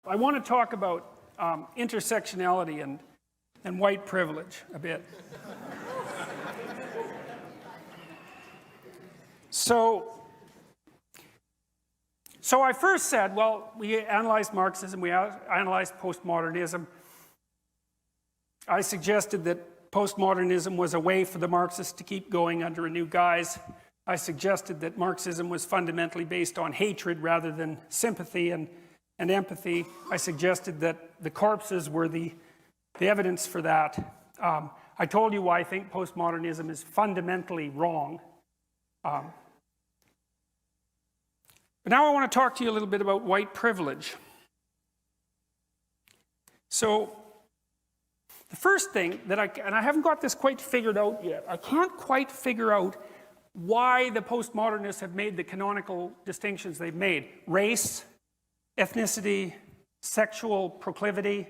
I want to talk about intersectionality and white privilege a bit. So I first said, well, we analyzed Marxism, we analyzed postmodernism. I suggested that postmodernism was a way for the Marxists to keep going under a new guise. I suggested that Marxism was fundamentally based on hatred rather than sympathy and empathy. I suggested that the corpses were the evidence for that. I told you why I think postmodernism is fundamentally wrong. But now I want to talk to you a little bit about white privilege. So the first thing that and I haven't got this quite figured out yet, I can't quite figure out why the postmodernists have made the canonical distinctions they've made. Race, ethnicity, sexual proclivity,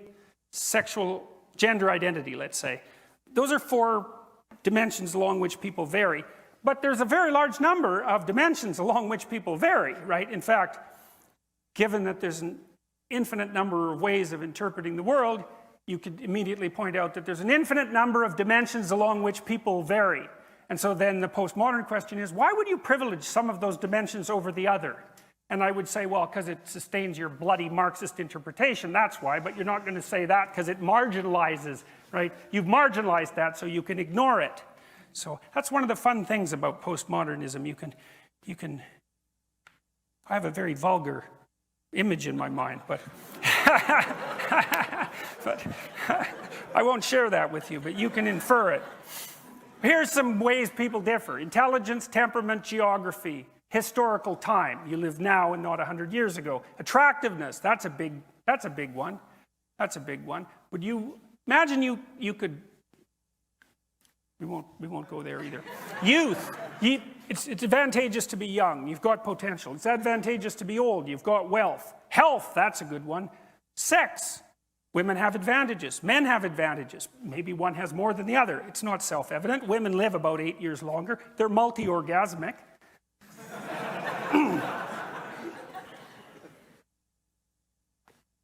sexual gender identity, let's say. Those are 4 dimensions along which people vary. But there's a very large number of dimensions along which people vary, right? In fact, given that there's an infinite number of ways of interpreting the world, you could immediately point out that there's an infinite number of dimensions along which people vary. And so then the postmodern question is, why would you privilege some of those dimensions over the other? And I would say, well, because it sustains your bloody Marxist interpretation, that's why. But you're not going to say that because it marginalizes, right? You've marginalized that so you can ignore it. So that's one of the fun things about postmodernism. You can I have a very vulgar image in my mind, but but I won't share that with you, but you can infer it. Here's some ways people differ. Intelligence, temperament, geography, historical time. You live now and not 100 years ago. Attractiveness, that's a big one. That's a big one. Would you imagine you could, we won't go there either. Youth, it's advantageous to be young. You've got potential. It's advantageous to be old. You've got wealth. Health, that's a good one. Sex. Women have advantages. Men have advantages. Maybe one has more than the other. It's not self-evident. Women live about 8 years longer. They're multi-orgasmic.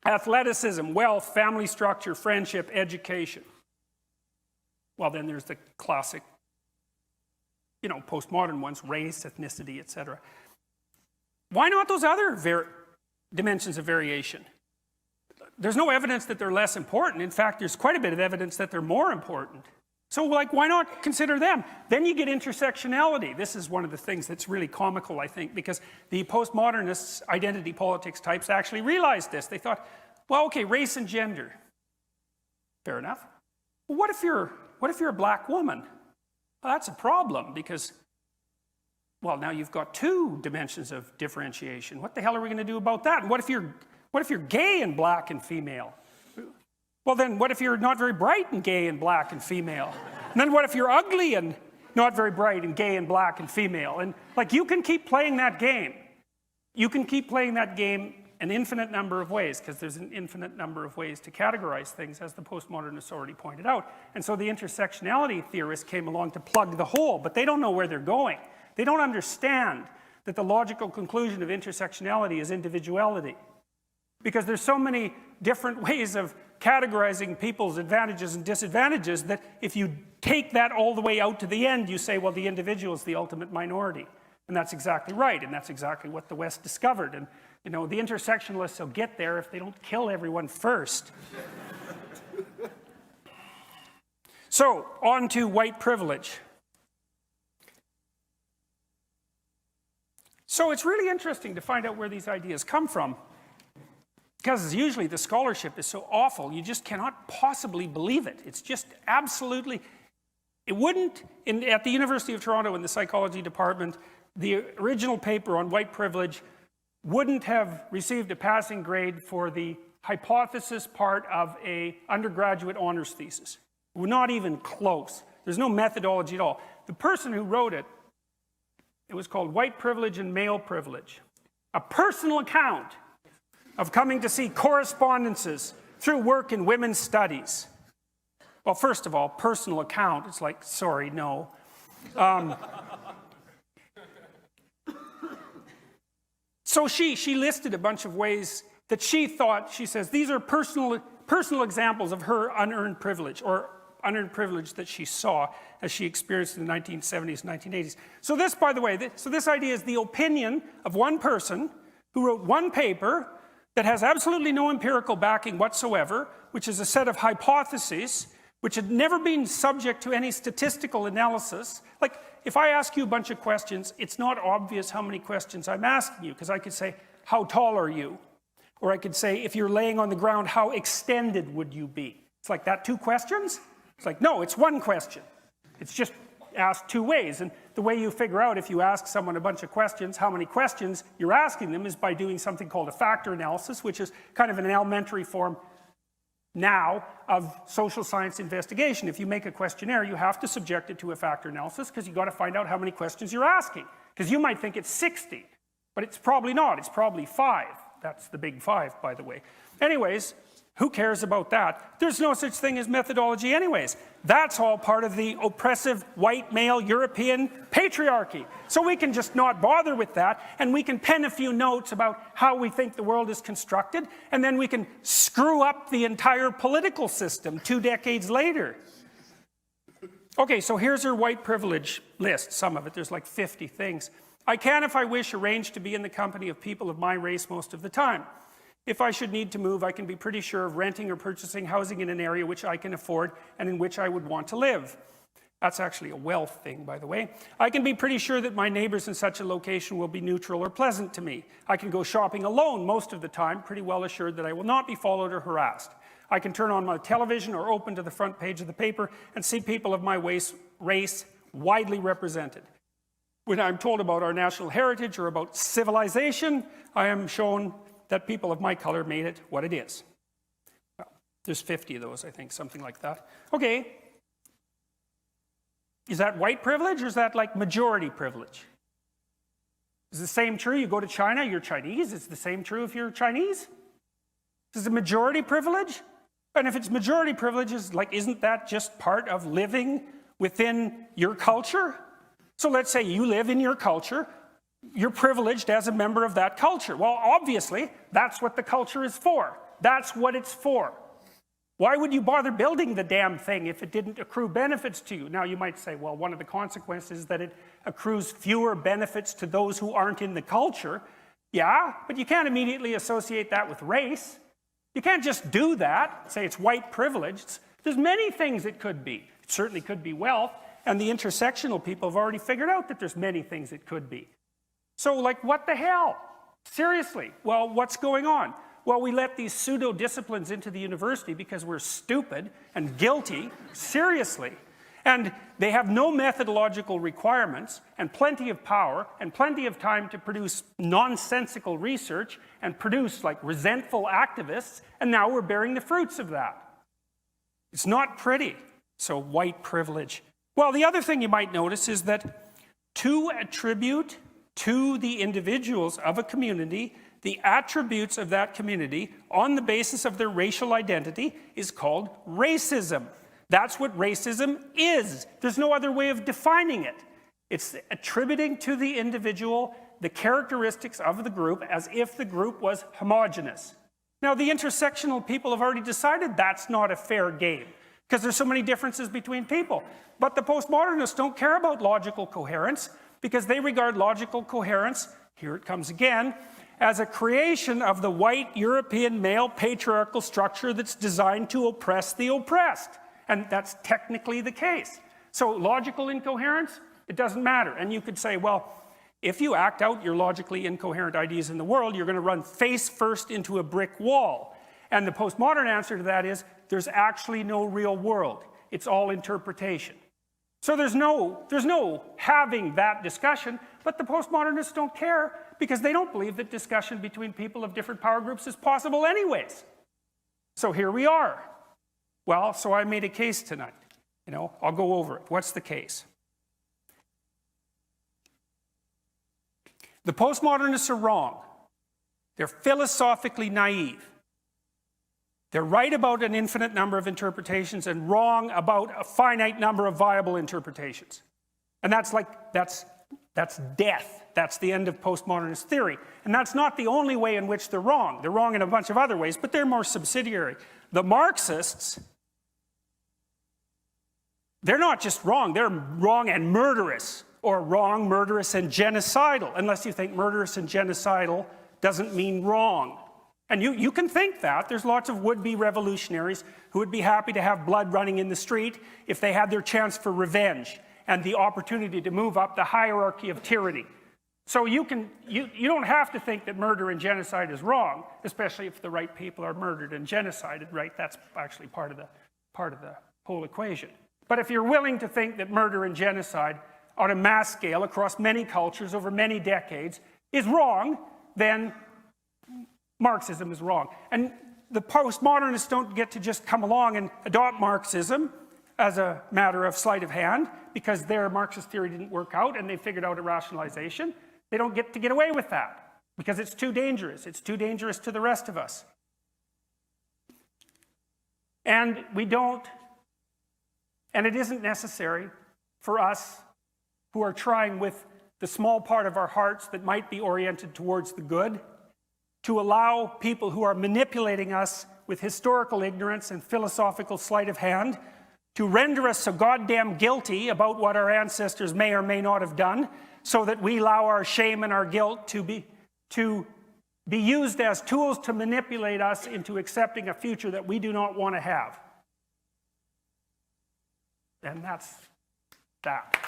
Athleticism, wealth, family structure, friendship, education. Well, then there's the classic, postmodern ones, race, ethnicity, etc. Why not those other dimensions of variation? There's no evidence that they're less important. In fact, there's quite a bit of evidence that they're more important. So, why not consider them? Then you get intersectionality. This is one of the things that's really comical, I think, because the postmodernists, identity politics types, actually realized this. They thought, well, okay, race and gender. Fair enough. Well, what if you're a black woman? Well, that's a problem because, well, now you've got 2 dimensions of differentiation. What the hell are we going to do about that? And what if you're gay and black and female? Well, then what if you're not very bright and gay and black and female? And then what if you're ugly and not very bright and gay and black and female? And you can keep playing that game. You can keep playing that game an infinite number of ways, because there's an infinite number of ways to categorize things, as the postmodernists already pointed out. And so the intersectionality theorists came along to plug the hole, but they don't know where they're going. They don't understand that the logical conclusion of intersectionality is individuality. Because there's so many different ways of categorizing people's advantages and disadvantages that if you take that all the way out to the end, you say, well, the individual is the ultimate minority. And that's exactly right, and that's exactly what the West discovered. And, the intersectionalists will get there if they don't kill everyone first. So, on to white privilege. So it's really interesting to find out where these ideas come from, because usually the scholarship is so awful, you just cannot possibly believe it. It's just absolutely, it wouldn't, at the University of Toronto in the psychology department, the original paper on white privilege wouldn't have received a passing grade for the hypothesis part of an undergraduate honors thesis. We're not even close. There's no methodology at all. The person who wrote it, it was called White Privilege and Male Privilege. A personal account of coming to see correspondences through work in women's studies. Well, first of all, personal account, it's like, sorry, no. So she listed a bunch of ways that she thought, she says, these are personal examples of her unearned privilege, or unearned privilege that she saw as she experienced in the 1970s and 1980s. So this, by the way, this idea is the opinion of one person who wrote one paper that has absolutely no empirical backing whatsoever, which is a set of hypotheses which had never been subject to any statistical analysis. Like, if I ask you a bunch of questions, it's not obvious how many questions I'm asking you, because I could say, how tall are you? Or I could say, if you're laying on the ground, how extended would you be? It's like that, 2 questions? It's like, no, it's 1 question. It's just asked 2 ways. And the way you figure out if you ask someone a bunch of questions, how many questions you're asking them, is by doing something called a factor analysis, which is kind of an elementary form now of social science investigation. If you make a questionnaire, you have to subject it to a factor analysis, because you've got to find out how many questions you're asking. Because you might think it's 60, but it's probably not. It's probably 5. That's the big 5, by the way. Anyways, who cares about that? There's no such thing as methodology anyways. That's all part of the oppressive white male European patriarchy. So we can just not bother with that, and we can pen a few notes about how we think the world is constructed, and then we can screw up the entire political system 2 decades later. Okay, so here's her white privilege list, some of it. There's like 50 things. I can, if I wish, arrange to be in the company of people of my race most of the time. If I should need to move, I can be pretty sure of renting or purchasing housing in an area which I can afford and in which I would want to live. That's actually a wealth thing, by the way. I can be pretty sure that my neighbors in such a location will be neutral or pleasant to me. I can go shopping alone most of the time, pretty well assured that I will not be followed or harassed. I can turn on my television or open to the front page of the paper and see people of my race widely represented. When I'm told about our national heritage or about civilization, I am shown that people of my color made it what it is. Well, there's 50 of those, I think, something like that. Okay. Is that white privilege, or is that like majority privilege? Is the same true? You go to China, you're Chinese. Is the same true if you're Chinese? Is it majority privilege? And if it's majority privilege, isn't that just part of living within your culture? So let's say you live in your culture. You're privileged as a member of that culture. Well, obviously, that's what the culture is for. That's what it's for. Why would you bother building the damn thing if it didn't accrue benefits to you? Now, you might say, well, one of the consequences is that it accrues fewer benefits to those who aren't in the culture. Yeah, but you can't immediately associate that with race. You can't just do that, say it's white privilege. There's many things it could be. It certainly could be wealth, and the intersectional people have already figured out that there's many things it could be. So, like, what the hell? Seriously. Well, what's going on? Well, we let these pseudo-disciplines into the university because we're stupid and guilty. Seriously. And they have no methodological requirements and plenty of power and plenty of time to produce nonsensical research and produce, like, resentful activists, and now we're bearing the fruits of that. It's not pretty. So, white privilege. Well, the other thing you might notice is that to attribute to the individuals of a community the attributes of that community on the basis of their racial identity is called racism. That's what racism is. There's no other way of defining it. It's attributing to the individual the characteristics of the group as if the group was homogeneous. Now, the intersectional people have already decided that's not a fair game because there's so many differences between people. But the postmodernists don't care about logical coherence, because they regard logical coherence, here it comes again, as a creation of the white European male patriarchal structure that's designed to oppress the oppressed. And that's technically the case. So logical incoherence, it doesn't matter. And you could say, well, if you act out your logically incoherent ideas in the world, you're going to run face first into a brick wall. And the postmodern answer to that is, there's actually no real world. It's all interpretation. So there's no having that discussion, but the postmodernists don't care because they don't believe that discussion between people of different power groups is possible anyways. So here we are. Well, so I made a case tonight. I'll go over it. What's the case? The postmodernists are wrong. They're philosophically naive. They're right about an infinite number of interpretations and wrong about a finite number of viable interpretations. And that's death that's the end of postmodernist theory. And that's not the only way in which they're wrong. They're wrong in a bunch of other ways, but they're more subsidiary. The Marxists, they're not just wrong, they're wrong and murderous, or wrong, murderous, and genocidal, unless you think murderous and genocidal doesn't mean wrong. And you can think that. There's lots of would-be revolutionaries who would be happy to have blood running in the street if they had their chance for revenge and the opportunity to move up the hierarchy of tyranny. So you don't have to think that murder and genocide is wrong, especially if the right people are murdered and genocided, right? That's actually part of the whole equation. But if you're willing to think that murder and genocide on a mass scale across many cultures over many decades is wrong, then Marxism is wrong. And the postmodernists don't get to just come along and adopt Marxism as a matter of sleight of hand because their Marxist theory didn't work out and they figured out a rationalization. They don't get to get away with that because it's too dangerous. It's too dangerous to the rest of us. And we don't, and it isn't necessary for us who are trying with the small part of our hearts that might be oriented towards the good to allow people who are manipulating us with historical ignorance and philosophical sleight of hand to render us so goddamn guilty about what our ancestors may or may not have done, so that we allow our shame and our guilt to be used as tools to manipulate us into accepting a future that we do not want to have. And that's that.